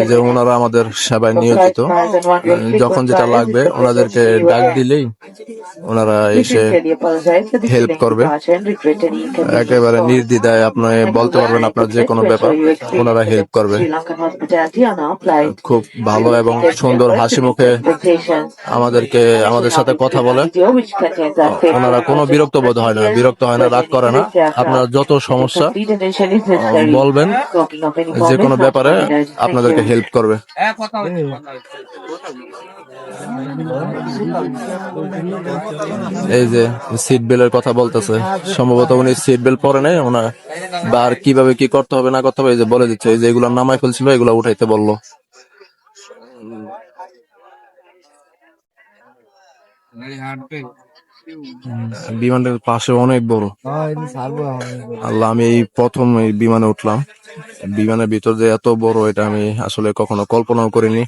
এই যে ওনারা আমাদের সেবায় নিয়োজিত, যখন যেটা লাগবে ওনাদেরকে ডাক দিলেই ওনারা এসে হেল্প করবে। একেবারে নির্দ্বিধায় আপনি বলতে পারবেন আপনার যে কোনো ব্যাপার, ওনারা হেল্প করবে। খুব ভালো এবং সুন্দর হাসি মুখে আমাদের সাথে কথা বলে। ওনারা কোনো বিরক্ত বোধ হয় না, রাগ করে না। আপনার যত সমস্যা বলবেন, যে কোনো ব্যাপারে আপনাদেরকে হেল্প করবে। এই যে সিট বেল্টের কথা বলতেছে, সম্ভবত উনি সিট বেল্ট পরে নাই, ওনার বা আর কিভাবে কি করতে হবে না করতে হবে এই যে বলে দিচ্ছে। এই যে এগুলো নামাই ফেলছিল, এগুলো উঠাইতে বললো। বিমানটার পাশে অনেক বড়। আল্লাহ, আমি এই প্রথম এই বিমানে উঠলাম। বিমানের ভিতর যে এত বড়, এটা আমি আসলে কখনো কল্পনাও করিনি।